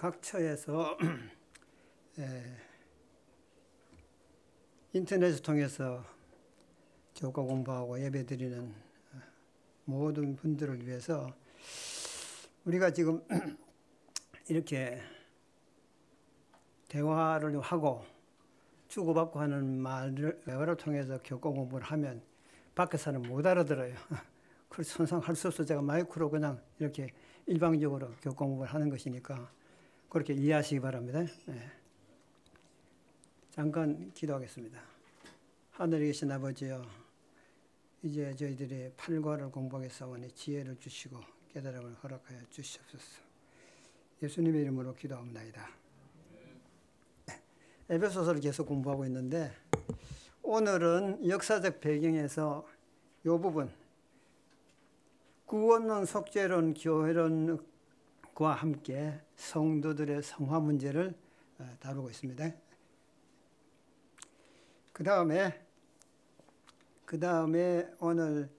각 처에서 인터넷을 통해서 교과 공부하고 예배드리는 모든 분들을 위해서 우리가 지금 이렇게 대화를 하고 주고받고 하는 말을 대화를 통해서 교과 공부를 하면 밖에서는 못 알아들어요. 그래서 항상 할 수 없어 제가 마이크로 그냥 이렇게 일방적으로 교과 공부를 하는 것이니까 그렇게 이해하시기 바랍니다. 네. 잠깐 기도하겠습니다. 하늘에 계신 아버지여, 이제 저희들이 팔과를 공부하게 싸우니 지혜를 주시고 깨달음을 허락하여 주시옵소서. 예수님의 이름으로 기도합니다. 에베소서를 계속 공부하고 있는데 오늘은 역사적 배경에서 이 부분 구원론, 속죄론, 교회론과 함께 성도들의 성화 문제를 다루고 있습니다. 그 다음에 오늘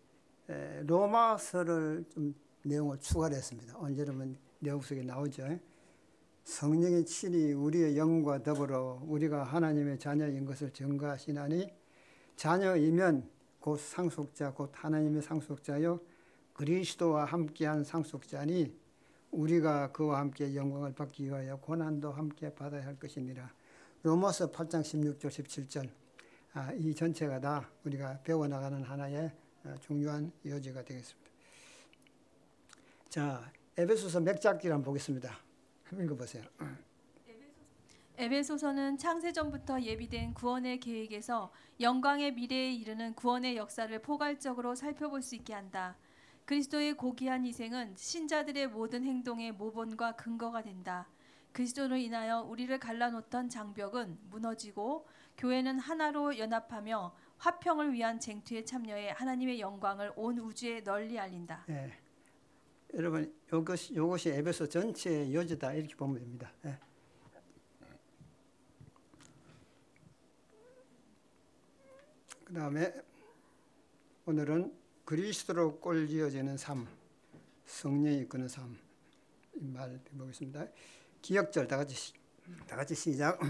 로마서를 좀 내용을 추가를 했습니다. 언제라면 내용 속에 나오죠. 성령의 친히 우리의 영과 더불어 우리가 하나님의 자녀인 것을 증거하시나니 자녀이면 곧 상속자 곧 하나님의 상속자요 그리스도와 함께한 상속자니 우리가 그와 함께 영광을 받기 위하여 고난도 함께 받아야 할 것이니라. 로마서 8장 16절 17절 이 전체가 다 우리가 배워나가는 하나의 중요한 여지가 되겠습니다. 자, 에베소서 맥잡기를 한번 보겠습니다. 읽어보세요. 에베소서는 창세전부터 예비된 구원의 계획에서 영광의 미래에 이르는 구원의 역사를 포괄적으로 살펴볼 수 있게 한다. 그리스도의 고귀한 희생은 신자들의 모든 행동의 모본과 근거가 된다. 그리스도로 인하여 우리를 갈라놓던 장벽은 무너지고 교회는 하나로 연합하며 화평을 위한 쟁투에 참여해 하나님의 영광을 온 우주에 널리 알린다. 네. 여러분 이것이 에베소 전체의 여지다 이렇게 보면 됩니다. 네. 그 다음에 오늘은 그리스도로 꼴지어지는 삶, 성령이 이끄는 삶 이 말 보겠습니다. 기역절 다 같이 시작.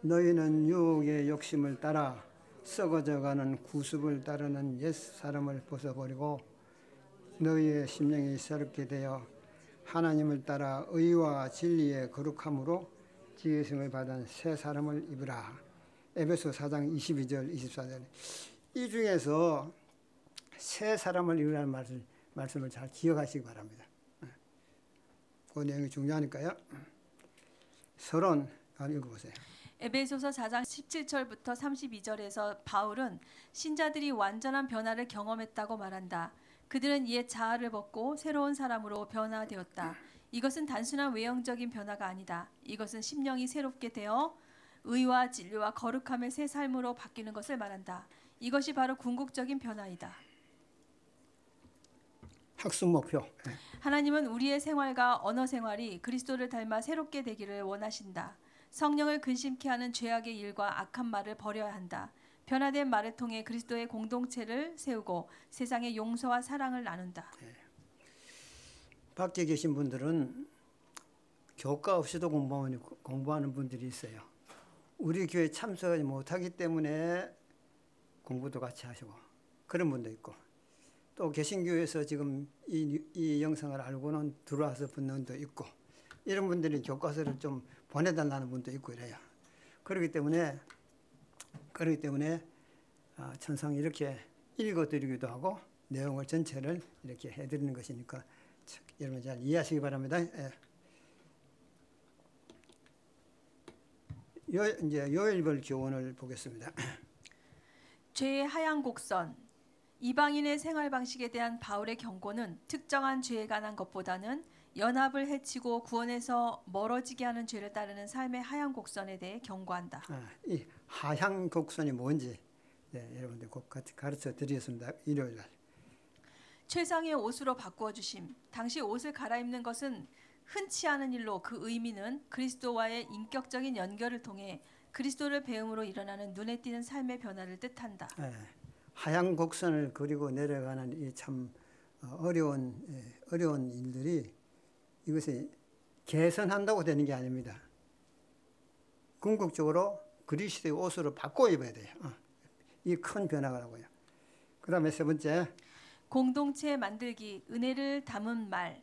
너희는 유혹의 욕심을 따라 썩어져가는 구습을 따르는 옛 사람을 벗어버리고 너희의 심령이 새롭게 되어 하나님을 따라 의와 진리의 거룩함으로 지혜성을 받은 새 사람을 입으라. 에베소 4장 22절 24절 이 중에서 새 사람을 입으라는 말씀을 잘 기억하시기 바랍니다. 그 내용이 중요하니까요. 서론 읽어보세요. 에베소서 4장 17절부터 32절에서 바울은 신자들이 완전한 변화를 경험했다고 말한다. 그들은 옛 자아를 벗고 새로운 사람으로 변화되었다. 이것은 단순한 외형적인 변화가 아니다. 이것은 심령이 새롭게 되어 의와 진리와 거룩함의 새 삶으로 바뀌는 것을 말한다. 이것이 바로 궁극적인 변화이다. 학습 목표. 하나님은 우리의 생활과 언어 생활이 그리스도를 닮아 새롭게 되기를 원하신다. 성령을 근심케 하는 죄악의 일과 악한 말을 버려야 한다. 변화된 말을 통해 그리스도의 공동체를 세우고 세상의 용서와 사랑을 나눈다. 밖에 계신 분들은 교과 없이도 공부하는 분들이 있어요. 우리 교회 참석하지 못하기 때문에 공부도 같이 하시고 그런 분도 있고 또 개신교에서 지금 이 영상을 알고는 들어와서 붙는 분도 있고 이런 분들이 교과서를 좀 보내달라는 분도 있고 이래요. 그렇기 때문에 천상 이렇게 읽어드리기도 하고 내용을 전체를 이렇게 해드리는 것이니까 여러분 잘 이해하시기 바랍니다. 예. 이제 요일별 교훈을 보겠습니다. 죄의 하얀 곡선. 이방인의 생활 방식에 대한 바울의 경고는 특정한 죄에 관한 것보다는 연합을 해치고 구원에서 멀어지게 하는 죄를 따르는 삶의 하얀 곡선에 대해 경고한다. 이 하얀 곡선이 뭔지 여러분들 꼭 같이 가르쳐 드리겠습니다. 일요일 날. 최상의 옷으로 바꾸어 주심. 당시 옷을 갈아입는 것은 흔치 않은 일로 그 의미는 그리스도와의 인격적인 연결을 통해 그리스도를 배움으로 일어나는 눈에 띄는 삶의 변화를 뜻한다. 하얀 곡선을 그리고 내려가는 이 참 어려운 일들이 이것이 개선한다고 되는 게 아닙니다. 궁극적으로 그리스도의 옷으로 바꿔 입어야 돼요. 이 큰 변화가라고요. 그 다음에 세 번째, 공동체 만들기, 은혜를 담은 말.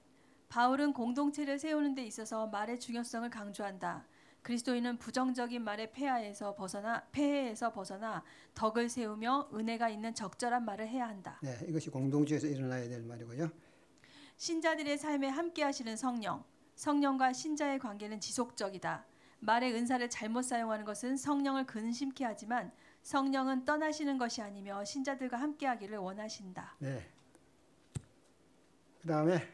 바울은 공동체를 세우는 데 있어서 말의 중요성을 강조한다. 그리스도인은 부정적인 말의 폐해에서 벗어나 덕을 세우며 은혜가 있는 적절한 말을 해야 한다. 네, 이것이 공동체에서 일어나야 될 말이고요. 신자들의 삶에 함께 하시는 성령. 성령과 신자의 관계는 지속적이다. 말의 은사를 잘못 사용하는 것은 성령을 근심케 하지만 성령은 떠나시는 것이 아니며 신자들과 함께 하기를 원하신다. 네. 그 다음에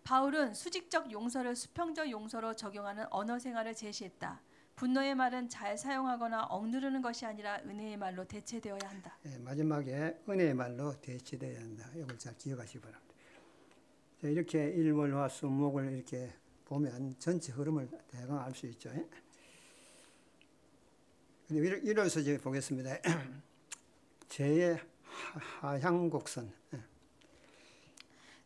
바울은 수직적 용서를 수평적 용서로 적용하는 언어 생활을 제시했다. 분노의 말은 잘 사용하거나 억누르는 것이 아니라 은혜의 말로 대체되어야 한다. 네, 마지막에 은혜의 말로 대체되어야 한다. 이걸 잘 기억하시기 바랍니다. 자, 이렇게 일월화 수목을 이렇게 보면 전체 흐름을 대강 알 수 있죠. 이로서 이제 보겠습니다. 죄의 하향곡선.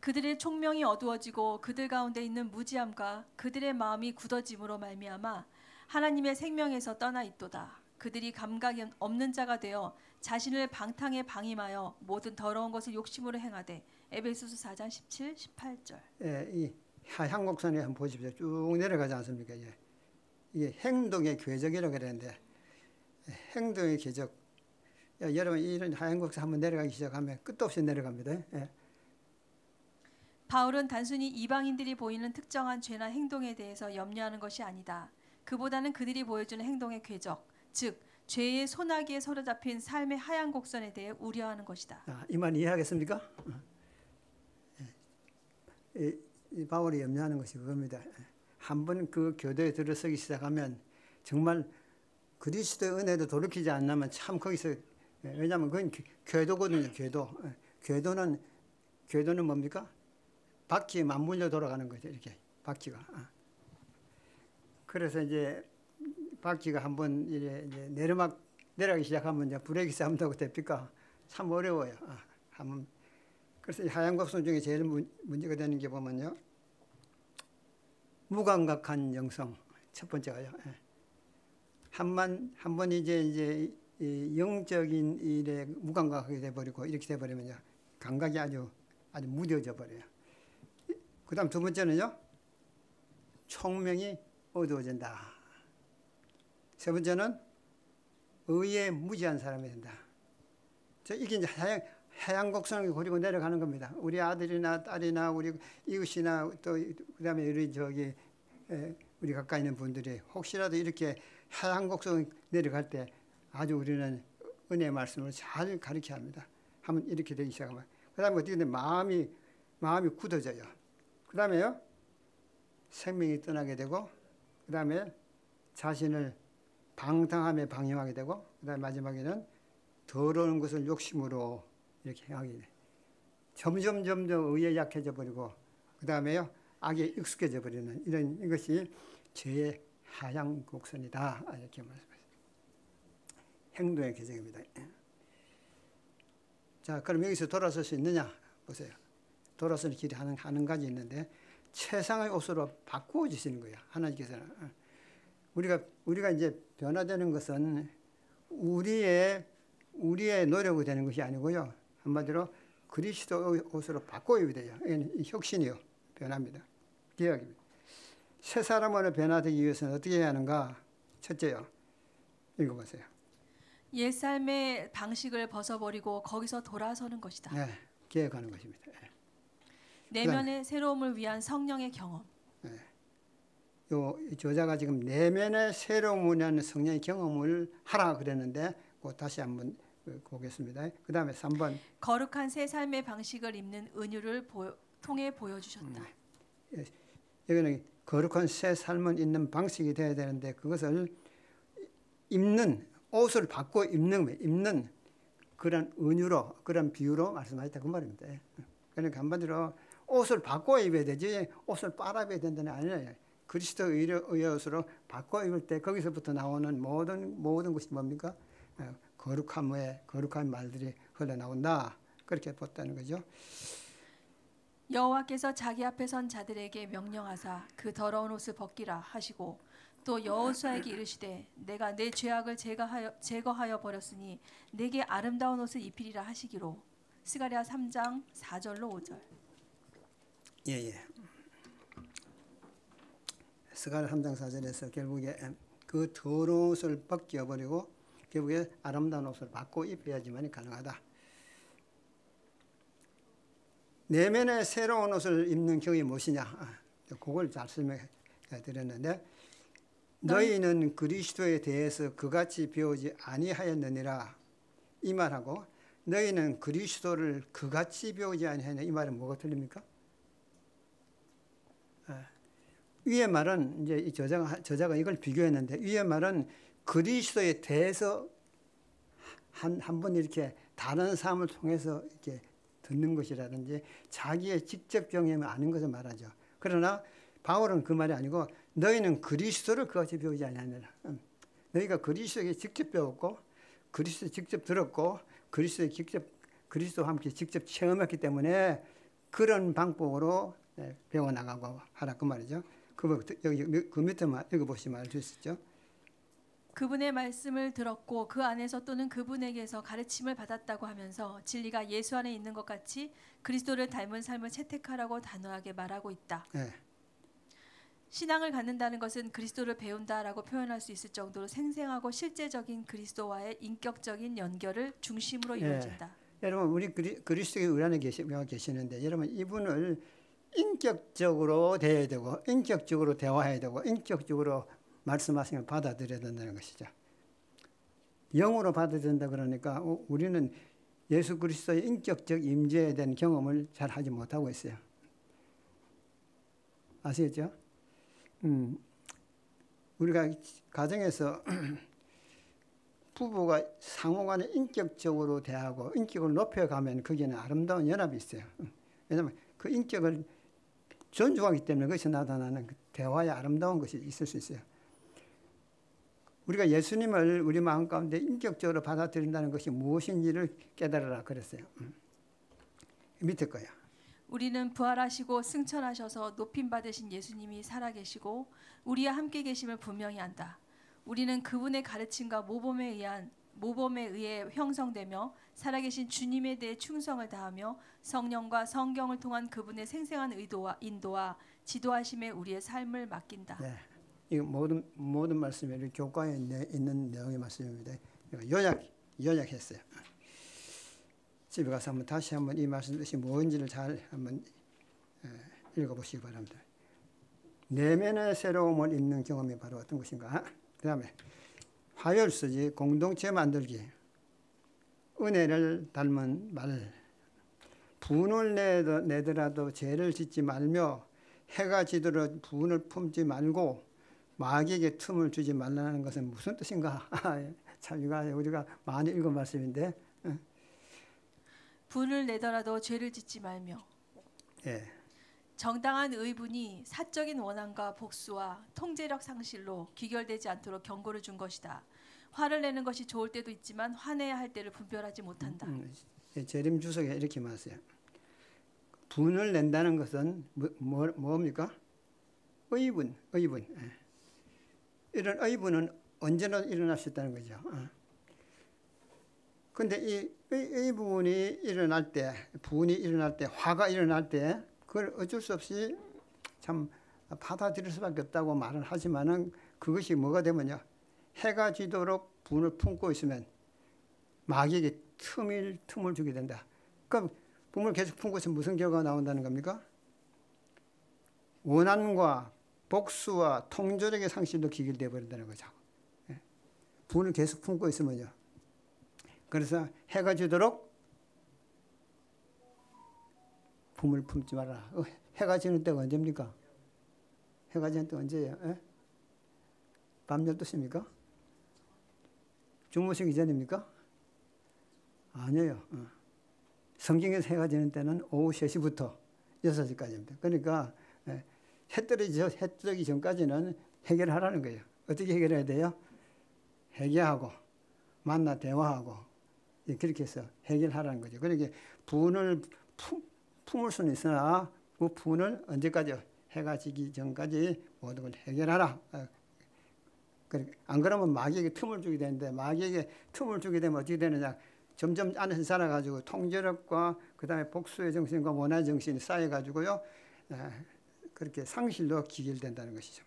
그들의 총명이 어두워지고 그들 가운데 있는 무지함과 그들의 마음이 굳어짐으로 말미암아 하나님의 생명에서 떠나 있도다. 그들이 감각이 없는 자가 되어 자신을 방탕에 방임하여 모든 더러운 것을 욕심으로 행하되. 에베소서 4장 17, 18절. 예, 이 하향곡선에 한번 보십시오. 쭉 내려가지 않습니까? 예. 이게 행동의 궤적이라고 그랬는데 행동의 궤적. 여러분 이런 하향곡선 한번 내려가기 시작하면 끝도 없이 내려갑니다. 예. 바울은 단순히 이방인들이 보이는 특정한 죄나 행동에 대해서 염려하는 것이 아니다. 그보다는 그들이 보여주는 행동의 궤적, 즉 죄의 소나기에 사로잡힌 삶의 하얀 곡선에 대해 우려하는 것이다. 이 말 이해하겠습니까? 이 바울이 염려하는 것이 그겁니다. 한번 그 교도에 들어서기 시작하면 정말 그리스도의 은혜도 돌이키지 않으면 참 거기서 왜냐하면 그건 궤도거든요. 궤도는 뭡니까? 바퀴에 맞물려 돌아가는 거죠. 이렇게 바퀴가. 그래서 이제 바퀴가 한번 이제 내려가기 시작하면 이제 브레이크 잡는다고 됩니까? 참 어려워요. 한번 그래서 이 하얀 곡선 중에 제일 문제가 되는 게 보면요, 무감각한 영성 첫 번째가요. 한번 이제 이 영적인 일에 무감각하게 돼버리고 이렇게 돼버리면요, 감각이 아주 무뎌져 버려요. 그다음 두 번째는요, 총명이 어두워진다. 세 번째는 의에 무지한 사람이 된다. 이게 이제 하얀 곡선을 그리고 내려가는 겁니다. 우리 아들이나 딸이나 우리 이웃이나 또 그다음에 우리 가까이 있는 분들이 혹시라도 이렇게 하얀 곡선 내려갈 때 아주 우리는 은혜의 말씀을 잘 가르쳐야 합니다. 한번 이렇게 되기 시작하면 그다음에 어떻게 되면 마음이 굳어져요. 그다음에요, 생명이 떠나게 되고, 그다음에 자신을 방탕함에 방임하게 되고, 그다음에 마지막에는 더러운 것을 욕심으로 이렇게 행하게 돼. 점점 의에 약해져 버리고, 그다음에요, 악에 익숙해져 버리는 이것이 죄의 하향 곡선이다. 이렇게 말씀하셨습니다. 행동의 궤적입니다. 자, 그럼 여기서 돌아설 수 있느냐? 보세요. 돌아설 길이 하는 가지 있는데 최상의 옷으로 바꾸어 주시는 거예요. 하나님께서는. 우리가 이제 변화되는 것은 우리의 노력이 되는 것이 아니고요. 한마디로 그리스도 옷으로 바꿔 입어야 돼요. 혁신이요. 변화입니다. 개혁입니다. 새 사람으로 변화되기 위해서는 어떻게 해야 하는가? 첫째요. 읽어보세요. 옛 삶의 방식을 벗어버리고 거기서 돌아서는 것이다. 네, 개혁하는 것입니다. 내면의 새로움을 위한 성령의 경험. 네. 요 저자가 지금 내면의 새로움을 위한 성령의 경험을 하라 그랬는데 다시 한번 보겠습니다. 그 다음에 3번. 거룩한 새 삶의 방식을 입는 은유를 통해 보여주셨다. 여기는 거룩한 새 삶을 입는 방식이 되어야 되는데 그것을 입는 옷을 바꿔 입는 그런 은유로 그런 비유로 말씀하셨다 그 말입니다. 그러니까 한마디로 옷을 바꿔 입어야 되지 옷을 빨아 입어야 된다는 아니에요. 그리스도 의의 옷으로 바꿔 입을 때 거기서부터 나오는 모든 것이 뭡니까? 거룩한 말들이 흘러나온다. 그렇게 봤다는 거죠. 여호와께서 자기 앞에 선 자들에게 명령하사 그 더러운 옷을 벗기라 하시고 또 여호수아에게 이르시되 내가 내 죄악을 제거하여 버렸으니 내게 아름다운 옷을 입히리라 하시기로. 스가랴 3장 4절로 5절. 예. 스가랴 3장 4절에서 결국에 그 더러운 옷을 벗겨버리고 결국에 아름다운 옷을 받고 입혀야지만 가능하다. 내면에 새로운 옷을 입는 경이 무엇이냐? 그걸 잘 설명해 드렸는데 너희는 그리스도에 대해서 그같이 배우지 아니하였느니라 이 말하고 너희는 그리스도를 그같이 배우지 아니하느냐 이 말은 뭐가 틀립니까? 위의 말은 이제 이 저자가 이걸 비교했는데 위의 말은 그리스도에 대해서 한 번 이렇게 다른 사람을 통해서 이렇게 듣는 것이라든지 자기의 직접 경험을 아는 것을 말하죠. 그러나 바울은 그 말이 아니고 너희는 그리스도를 그같이 배우지 아니하느라. 너희가 그리스도에게 직접 배웠고 그리스도 직접 들었고 그리스도와 함께 직접 체험했기 때문에 그런 방법으로 배워나가고 하라 그 말이죠. 여기 그 밑에만 읽어보시면 알 수 있죠. 그분의 말씀을 들었고 그 안에서 또는 그분에게서 가르침을 받았다고 하면서 진리가 예수 안에 있는 것 같이 그리스도를 닮은 삶을 채택하라고 단호하게 말하고 있다. 네. 신앙을 갖는다는 것은 그리스도를 배운다라고 표현할 수 있을 정도로 생생하고 실제적인 그리스도와의 인격적인 연결을 중심으로 이루어진다. 여러분 우리 그리스도의 의안에 계시는데 여러분 이분을 인격적으로 대해야 되고 인격적으로 대화해야 되고 인격적으로 말씀하시면 받아들여야 된다는 것이죠. 영으로 받아들인다 그러니까 우리는 예수 그리스도의 인격적 임재에 대한 경험을 잘 하지 못하고 있어요. 아시겠죠? 우리가 가정에서 부부가 상호간에 인격적으로 대하고 인격을 높여가면 거기에는 아름다운 연합이 있어요. 왜냐하면 그 인격을 존중하기 때문에 그것이 나타나는 그 대화의 아름다운 것이 있을 수 있어요. 우리가 예수님을 우리 마음 가운데 인격적으로 받아들인다는 것이 무엇인지를 깨달으라 그랬어요. 밑에 거야. 우리는 부활하시고 승천하셔서 높임받으신 예수님이 살아계시고 우리와 함께 계심을 분명히 안다. 우리는 그분의 가르침과 모범에 의해 형성되며 살아계신 주님에 대해 충성을 다하며 성령과 성경을 통한 그분의 생생한 의도와 인도와 지도하심에 우리의 삶을 맡긴다. 네. 이 모든 말씀이 교과에 있는 내용의 말씀입니다. 요약했어요. 집에 가서 다시 한번 이 말씀이 뭔지를 잘 한번 읽어보시기 바랍니다. 내면의 새로움을 입는 경험이 바로 어떤 것인가? 그 다음에 화열수지, 공동체 만들기, 은혜를 닮은 말, 분을 내더라도 죄를 짓지 말며 해가 지도록 분을 품지 말고 마귀에게 틈을 주지 말라는 것은 무슨 뜻인가? 참 이거 우리가 많이 읽은 말씀인데 분을 내더라도 죄를 짓지 말며 예. 정당한 의분이 사적인 원한과 복수와 통제력 상실로 귀결되지 않도록 경고를 준 것이다. 화를 내는 것이 좋을 때도 있지만 화내야 할 때를 분별하지 못한다. 재림 주석에 이렇게 말했어요. 분을 낸다는 것은 뭡니까? 의분. 예. 이런 의분은 언제나 일어날 수 있다는 거죠. 그런데 이 의분이 일어날 때, 분이 일어날 때, 화가 일어날 때 그걸 어쩔 수 없이 참 받아들일 수밖에 없다고 말을 하지만은 그것이 뭐가 되면요. 해가 지도록 분을 품고 있으면 마귀에게 틈을 주게 된다. 그럼 분을 계속 품고 있으면 무슨 결과가 나온다는 겁니까? 원한과 복수와 통제력의 상실도 기결되어 버린다는 거죠. 분을 계속 품고 있으면요. 그래서 해가 지도록 품을 품지 마라. 해가 지는 때가 언제입니까? 해가 지는 때 언제예요? 밤 12시입니까? 주무시기 전입니까? 아니에요. 성경에서 해가 지는 때는 오후 3시부터 6시까지입니다. 그러니까 해 뜨기 전까지는 해결하라는 거예요. 어떻게 해결해야 돼요? 회개하고 만나 대화하고 그렇게 해서 해결하라는 거죠. 그러니까 분을 품을 수는 있으나 그 분을 언제까지? 해가 지기 전까지 모든 걸 해결하라. 안 그러면 마귀에게 틈을 주게 되는데, 마귀에게 틈을 주게 되면 어떻게 되느냐? 점점 안에서 자라가지고 통제력과 그 다음에 복수의 정신과 원한의 정신이 쌓여가지고요, 그렇게 상실로 기결된다는 것이죠.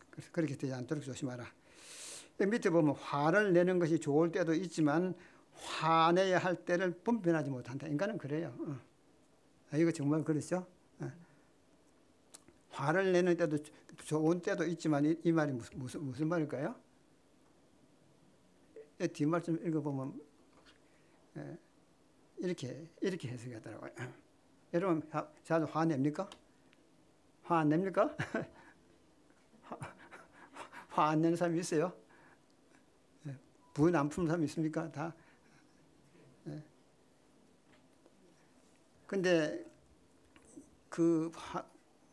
그래서 그렇게 되지 않도록 조심하라. 밑에 보면 화를 내는 것이 좋을 때도 있지만 화내야 할 때를 분별하지 못한다. 인간은 그래요. 이거 정말 그렇죠? 화를 내는 때도 좋은 때도 있지만 이 말이 무슨 말일까요? 뒷말 좀 읽어보면 이렇게 해석하더라고요. 여러분 자주 화냅니까? 화 안 냅니까? 화 안 내는 사람이 있어요? 분 안 푸는 사람이 있습니까? 다. 근데 그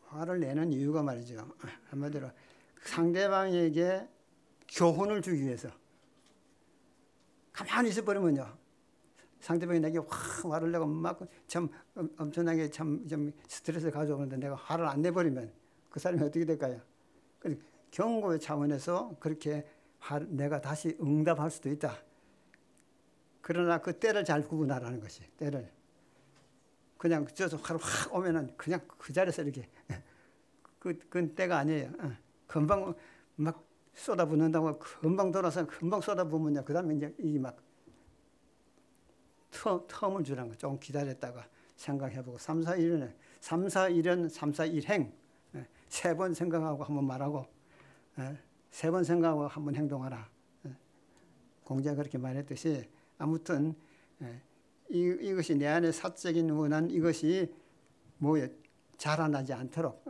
화를 내는 이유가 말이죠. 한마디로 상대방에게 교훈을 주기 위해서. 가만히 있어버리면요, 상대방이 내게 화를 내고 막 참 엄청나게 좀 스트레스를 가져오는데 내가 화를 안 내버리면 그 사람이 어떻게 될까요? 경고의 차원에서 그렇게 내가 다시 응답할 수도 있다. 그러나 그 때를 잘 구분하라는 것이, 때를. 그냥 저서 화를 확 오면은 그냥 그 자리에서 이렇게, 그건 때가 아니에요. 금방 막 쏟아붓는다고 금방 돌아서 금방 쏟아부으면요, 그 다음에 이제 이게 막 텀을 주라는 거. 조금 기다렸다가 생각해보고 3, 4, 1은 3, 4, 1은 3, 4, 1행. 3번 생각하고 한번 말하고, 3번 생각하고 한번 행동하라. 공자가 그렇게 말했듯이, 아무튼 이것이 내 안에 사적인 원한, 이것이 뭐에 자라나지 않도록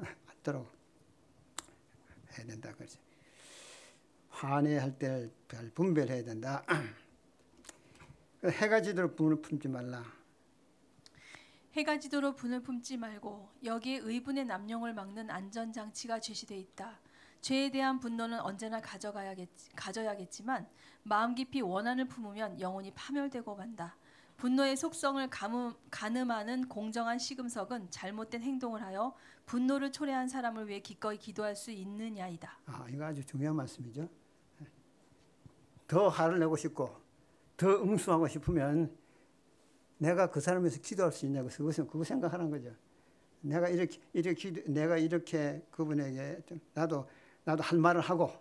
해야 된다. 그렇지. 화내할 때를 잘 분별해야 된다. 해가 지도록 분을 품지 말라. 해가 지도록 분을 품지 말고 여기에 의분의 남용을 막는 안전장치가 제시되어 있다. 죄에 대한 분노는 언제나 가져야겠지만 마음 깊이 원한을 품으면 영혼이 파멸되고 만다. 분노의 속성을 가늠하는 공정한 시금석은 잘못된 행동을 하여 분노를 초래한 사람을 위해 기꺼이 기도할 수 있느냐이다. 이거 아주 중요한 말씀이죠. 더 화를 내고 싶고 더 응수하고 싶으면 내가 그 사람을 위해서 기도할 수 있냐고, 그거 생각하는 거죠. 내가 이렇게 그분에게 나도 할 말을 하고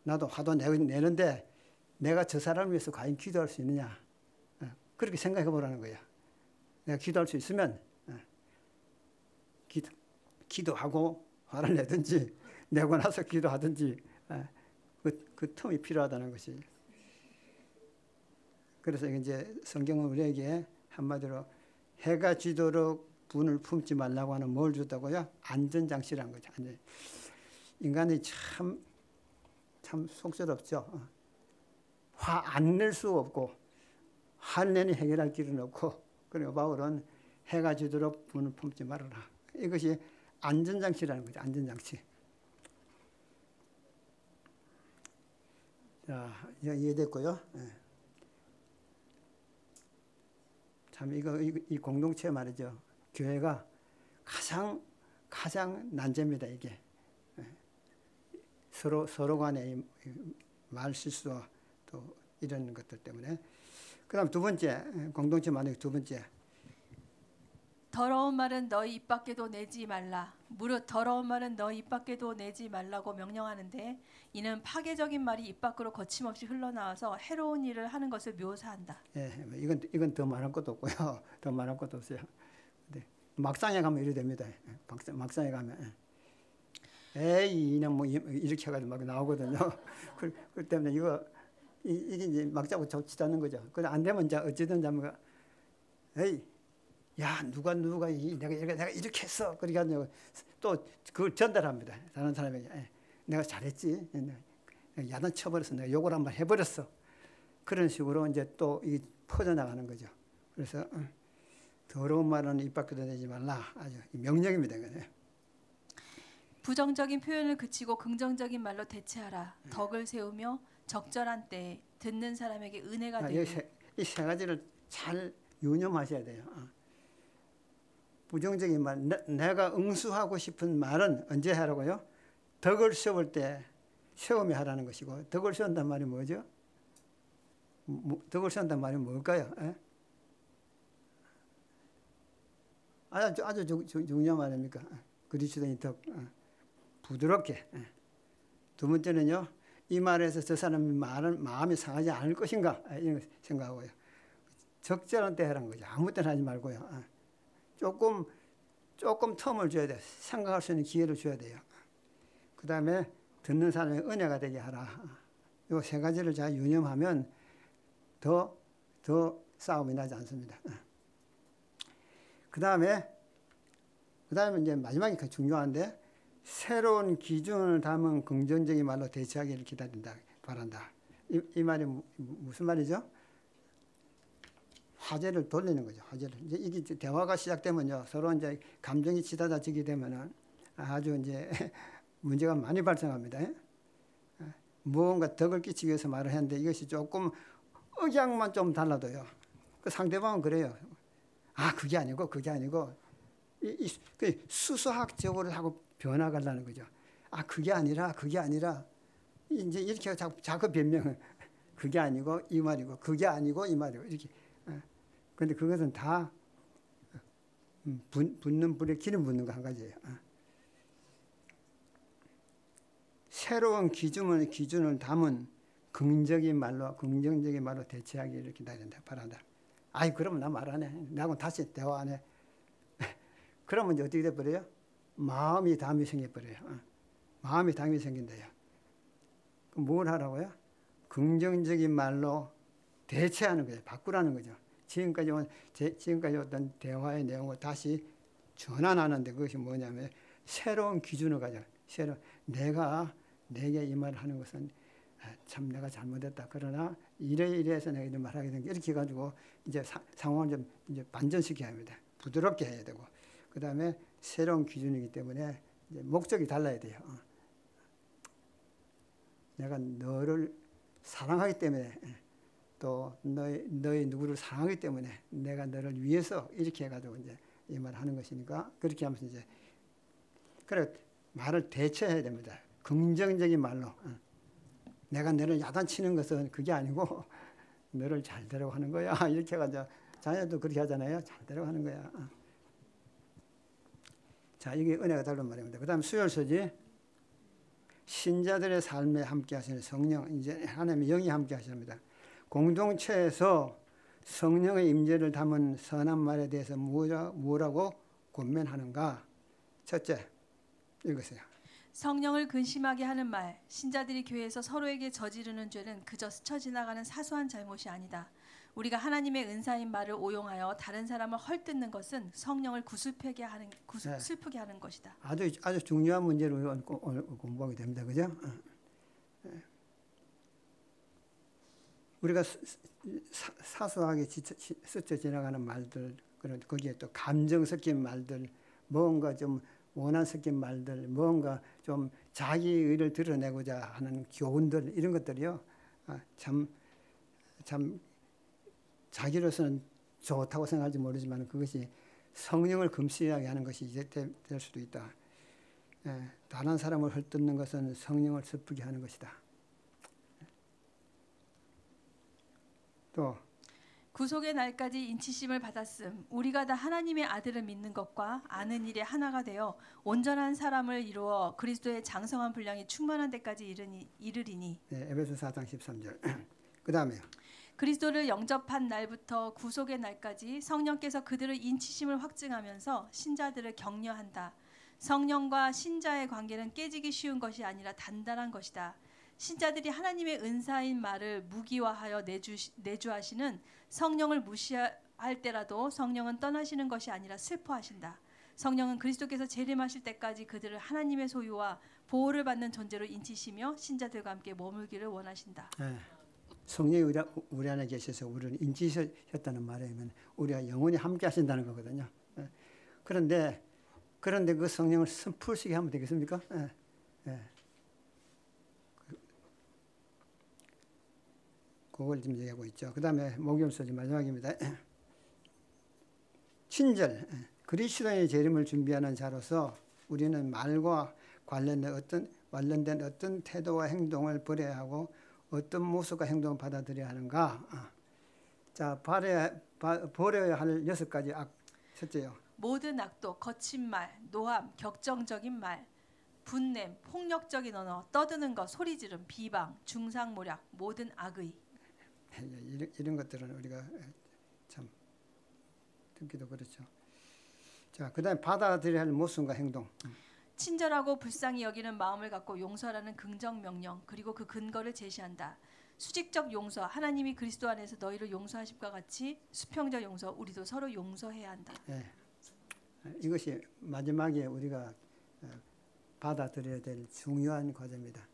나도 화도 내는데 내가 저 사람을 위해서 과연 기도할 수 있느냐, 그렇게 생각해 보라는 거예요. 내가 기도할 수 있으면 기도하고 화를 내든지 내고 나서 기도하든지, 그 틈이 필요하다는 것이. 그래서 이제 성경은 우리에게 한마디로 해가 지도록 분을 품지 말라고 하는 뭘 줬다고요? 안전장치라는 거죠. 인간이 참 속절없죠. 화 안 낼 수 없고 화를 내니 해결할 길은 없고, 그리고 바울은 해가 지도록 분을 품지 말아라. 이것이 안전장치라는 거죠. 안전장치. 자, 이해됐고요. 참 이 공동체 말이죠. 교회가 가장 난제입니다. 이게 서로 간의 말 실수와 또 이런 것들 때문에. 그다음 두 번째, 공동체 만약 두 번째. 더러운 말은 너희 입 밖에도 내지 말라. 무릇 더러운 말은 너희 입 밖에도 내지 말라고 명령하는데 이는 파괴적인 말이 입 밖으로 거침없이 흘러나와서 해로운 일을 하는 것을 묘사한다. 이건 더 말할 것도 없고요. 더 말할 것도 없어요. 근데 막상에 가면 이래 됩니다. 막상에 가면 에이 이놈 뭐 이렇게 해가지고 막 나오거든요. 그 때문에 이게 이제 막 잡고 좋지 않는 거죠. 그래 안 되면 이제 어찌든 자면 에이 야 누가 내가 이렇게 했어. 그러니까 또 그걸 전달합니다. 다른 사람에게 내가 잘했지. 야단 쳐버렸어. 내가 욕을 한번 해버렸어. 그런 식으로 이제 또 이 퍼져나가는 거죠. 그래서 더러운 말은 입 밖에도 내지 말라. 아주 명령입니다. 부정적인 표현을 그치고 긍정적인 말로 대체하라. 덕을 세우며 적절한 때에 듣는 사람에게 은혜가 되고. 이 세 가지를 잘 유념하셔야 돼요. 부정적인 말, 내가 응수하고 싶은 말은 언제 하라고요? 덕을 세울 때 세움이 하라는 것이고, 덕을 세운단 말이 뭐죠? 덕을 세운단 말이 뭘까요? 에? 아주 중요한 말입니까? 그리스도인 덕, 부드럽게. 두 번째는요, 이 말에서 저 사람의 말은 마음이 상하지 않을 것인가, 이런 거 생각하고요. 적절한 때 하라는 거죠. 아무 때나 하지 말고요. 조금 텀을 줘야 돼요. 생각할 수 있는 기회를 줘야 돼요. 그 다음에 듣는 사람의 은혜가 되게 하라. 이 세 가지를 잘 유념하면 더 싸움이 나지 않습니다. 그 다음에 이제 마지막이 중요한데, 새로운 기준을 담은 긍정적인 말로 대처하기를 기다린다, 바란다. 이 말이 무슨 말이죠? 화제를 돌리는 거죠. 화제를. 이제 이게 대화가 시작되면요, 서로 이제 감정이 치닫아지게 되면은 아주 이제 문제가 많이 발생합니다. 무언가 덕을 끼치기 위해서 말을 했는데 이것이 조금 억양만 좀 달라도요, 그 상대방은 그래요. 그게 아니고 수수학적으로 하고 변화가려는 거죠. 그게 아니라 이제 이렇게 자꾸 변명을, 그게 아니고 이 말이고, 그게 아니고 이 말이고, 이렇게. 그런데 그것은 다 붓는 불에 기름 붓는 거 한 가지예요. 새로운 기준을 담은 긍정적인 말로 대체하기를 기다린다, 바란다. 그러면 나 말 안 해. 나하고 다시 대화 안 해. 그러면 이제 어떻게 돼버려요? 마음이 담이 생겨버려요. 마음이 담이 생긴대요. 그럼 뭘 하라고요? 긍정적인 말로 대체하는 거예요. 바꾸라는 거죠. 지금까지 어떤 대화의 내용을 다시 전환하는데, 그것이 뭐냐면 새로운 기준을 가져. 내게 이 말을 하는 것은 참 내가 잘못했다. 그러나 이래서 내가 이런 말을 하게 된 게, 이렇게 해가지고 이제 상황을 좀 이제 반전시켜야 합니다. 부드럽게 해야 되고, 그 다음에 새로운 기준이기 때문에 이제 목적이 달라야 돼요. 내가 너를 사랑하기 때문에, 또 너희 누구를 사랑하기 때문에 내가 너를 위해서 이렇게 해가지고 이제 이 말을 하는 것이니까, 그렇게 하면서 이제 말을 대처해야 됩니다. 긍정적인 말로. 내가 너를 야단치는 것은 그게 아니고 너를 잘 되라고 하는 거야. 이렇게 해가지고 자녀도 그렇게 하잖아요. 잘 되라고 하는 거야. 자, 이게 은혜가 다른 말입니다. 그 다음 수혈서지. 신자들의 삶에 함께 하시는 성령, 이제 하나님의 영이 함께 하십니다. 공동체에서 성령의 임재를 담은 선한 말에 대해서 무엇라고 권면하는가? 첫째, 읽으세요. 성령을 근심하게 하는 말. 신자들이 교회에서 서로에게 저지르는 죄는 그저 스쳐 지나가는 사소한 잘못이 아니다. 우리가 하나님의 은사인 말을 오용하여 다른 사람을 헐뜯는 것은 성령을 슬프게 하는 것이다. 아주 중요한 문제를 오늘 공부하게 됩니다. 그죠? 우리가 사소하게 스쳐 지나가는 말들, 그리고 거기에 또 감정 섞인 말들, 뭔가 좀 원한 섞인 말들, 뭔가 좀 자기 의를 드러내고자 하는 교훈들, 이런 것들이요, 참 자기로서는 좋다고 생각할지 모르지만 그것이 성령을 금시하게 하는 것이 이제 될 수도 있다. 다른 사람을 헐뜯는 것은 성령을 슬프게 하는 것이다. 또 구속의 날까지 인치심을 받았음. 우리가 다 하나님의 아들을 믿는 것과 아는 일에 하나가 되어 온전한 사람을 이루어 그리스도의 장성한 분량이 충만한 데까지 이르리니. 에베소 4장 13절. 그 다음에요. 그리스도를 영접한 날부터 구속의 날까지 성령께서 그들의 인치심을 확증하면서 신자들을 격려한다. 성령과 신자의 관계는 깨지기 쉬운 것이 아니라 단단한 것이다. 신자들이 하나님의 은사인 말을 무기화하여 내주하시는 성령을 무시할 때라도 성령은 떠나시는 것이 아니라 슬퍼하신다. 성령은 그리스도께서 재림하실 때까지 그들을 하나님의 소유와 보호를 받는 존재로 인치시며 신자들과 함께 머물기를 원하신다. 성령이 우리 안에 계셔서 우리를 인치셨다는 말이면 우리가 영원히 함께 하신다는 거거든요. 그런데 그 성령을 슬프시게 하면 되겠습니까? 그걸 지금 얘기하고 있죠. 그 다음에 목요일서지 마지막입니다. 친절, 그리스도의 재림을 준비하는 자로서 우리는 말과 관련된 어떤 태도와 행동을 버려야 하고 어떤 모습과 행동을 받아들여야 하는가? 자, 버려야 할 6가지 악. 첫째요. 모든 악도, 거친 말, 노함, 격정적인 말, 분냄, 폭력적인 언어, 떠드는 것, 소리 지름, 비방, 중상모략, 모든 악의. 이런 것들은 우리가 참 듣기도 그렇죠. 자, 그다음에 받아들여야 할 모습과 행동. 친절하고 불쌍히 여기는 마음을 갖고 용서하라는 긍정 명령, 그리고 그 근거를 제시한다. 수직적 용서, 하나님이 그리스도 안에서 너희를 용서하심과 같이 수평적 용서, 우리도 서로 용서해야 한다. 예. 이것이 마지막에 우리가 받아들여야 될 중요한 과제입니다.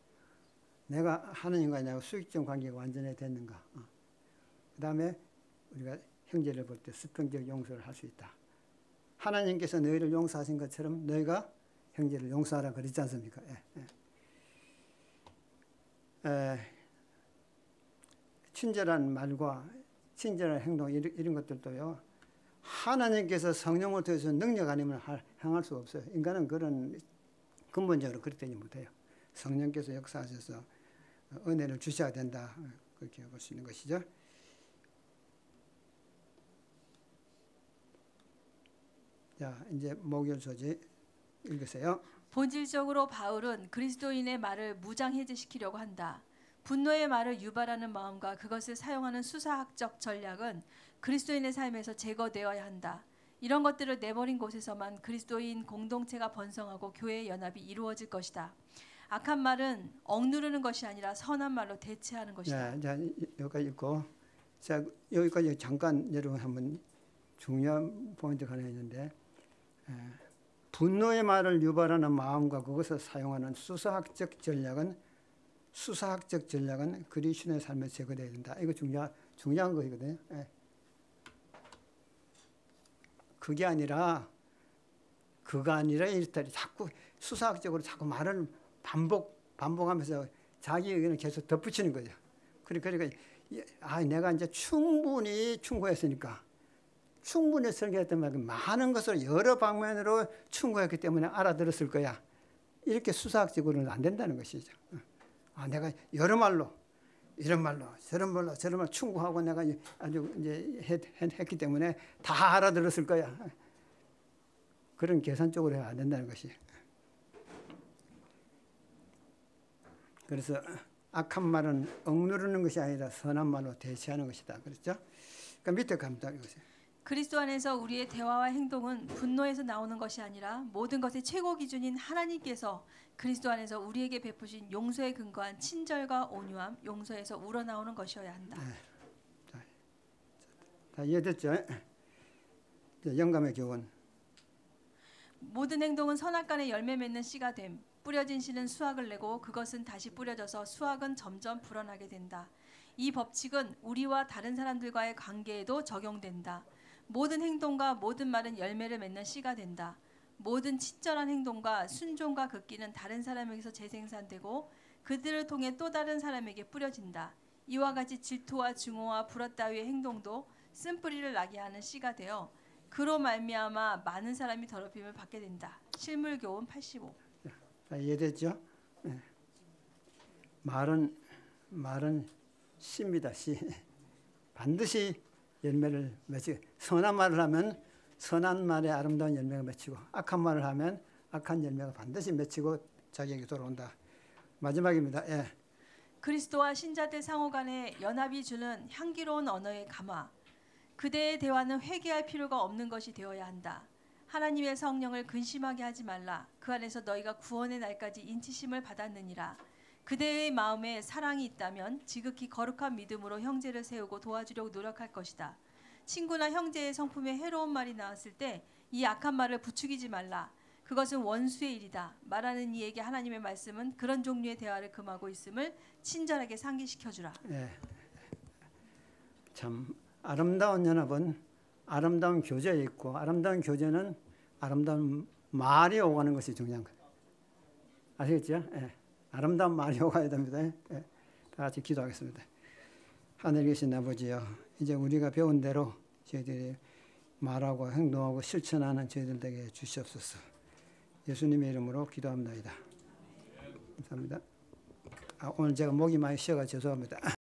내가 하나님과 수직적 관계가 완전히 됐는가. 그 다음에 우리가 형제를 볼 때 수평적 용서를 할 수 있다. 하나님께서 너희를 용서하신 것처럼 너희가 형제를 용서하라 그랬지 않습니까? 친절한 말과 친절한 행동 이런 것들도요. 하나님께서 성령을 통해서 능력 아니면 행할 수 없어요. 인간은 그런 근본적으로 그렇게 되지 못해요. 성령께서 역사하셔서 은혜를 주셔야 된다. 그렇게 볼 수 있는 것이죠. 자, 이제 목요일 소지 읽으세요. 본질적으로 바울은 그리스도인의 말을 무장해제시키려고 한다. 분노의 말을 유발하는 마음과 그것을 사용하는 수사학적 전략은 그리스도인의 삶에서 제거되어야 한다. 이런 것들을 내버린 곳에서만 그리스도인 공동체가 번성하고 교회의 연합이 이루어질 것이다. 악한 말은 억누르는 것이 아니라 선한 말로 대체하는 것이다. 자, 여기까지 읽고, 자, 여기까지 잠깐 여러분 한번 중요한 포인트가 하나 있는데, 분노의 말을 유발하는 마음과 그것을 사용하는 수사학적 전략은 그리스도인의 삶에 제거되어야 된다. 이거 중요한 거거든요. 그가 아니라 이렇다. 자꾸 수사학적으로 자꾸 말을 반복하면서 자기 의견을 계속 덧붙이는 거죠. 그러니까 내가 이제 충분했으니까 충분히 설계했던 말 많은 것을 여러 방면으로 충고했기 때문에 알아들었을 거야. 이렇게 수사학적으로는 안 된다는 것이죠. 내가 여러 말로 이런 말로 저런 말로 충고하고 내가 아주 이제 했기 때문에 다 알아들었을 거야. 그런 계산적으로 해야 안 된다는 것이. 그래서 악한 말은 억누르는 것이 아니라 선한 말로 대체하는 것이다. 그렇죠? 그러니까 밑에 갑니다. 그리스도 안에서 우리의 대화와 행동은 분노에서 나오는 것이 아니라 모든 것의 최고 기준인 하나님께서 그리스도 안에서 우리에게 베푸신 용서에 근거한 친절과 온유함, 용서에서 우러나오는 것이어야 한다. 다 이해됐죠? 영감의 교훈. 모든 행동은 선악간에 열매 맺는 씨가 됨. 뿌려진 씨는 수확을 내고 그것은 다시 뿌려져서 수확은 점점 불어나게 된다. 이 법칙은 우리와 다른 사람들과의 관계에도 적용된다. 모든 행동과 모든 말은 열매를 맺는 씨가 된다. 모든 친절한 행동과 순종과 긋기는 다른 사람에게서 재생산되고 그들을 통해 또 다른 사람에게 뿌려진다. 이와 같이 질투와 증오와 불화 따위의 행동도 쓴뿌리를 나게 하는 씨가 되어 그로 말미암아 많은 사람이 더럽힘을 받게 된다. 실물교훈 85. 이해됐죠? 말은 씨입니다. 씨. 반드시 열매를 맺히고, 선한 말을 하면 선한 말에 아름다운 열매가 맺히고, 악한 말을 하면 악한 열매가 반드시 맺히고 자기에게 돌아온다. 마지막입니다. 그리스도와 신자들 상호 간의 연합이 주는 향기로운 언어의 감화. 그대의 대화는 회개할 필요가 없는 것이 되어야 한다. 하나님의 성령을 근심하게 하지 말라. 그 안에서 너희가 구원의 날까지 인치심을 받았느니라. 그대의 마음에 사랑이 있다면 지극히 거룩한 믿음으로 형제를 세우고 도와주려고 노력할 것이다. 친구나 형제의 성품에 해로운 말이 나왔을 때 이 악한 말을 부추기지 말라. 그것은 원수의 일이다. 말하는 이에게 하나님의 말씀은 그런 종류의 대화를 금하고 있음을 친절하게 상기시켜주라. 참 아름다운 연합은 아름다운 교제에 있고, 아름다운 교제는 아름다운 말이 오가는 것이 중요한 거예요. 아시겠죠? 아름다운 말이 오가야 됩니다. 다 같이 기도하겠습니다. 하늘에 계신 아버지여, 이제 우리가 배운 대로 저희들이 말하고 행동하고 실천하는 저희들 되게 주시옵소서. 예수님의 이름으로 기도합니다. 감사합니다. 오늘 제가 목이 많이 쉬어가 죄송합니다.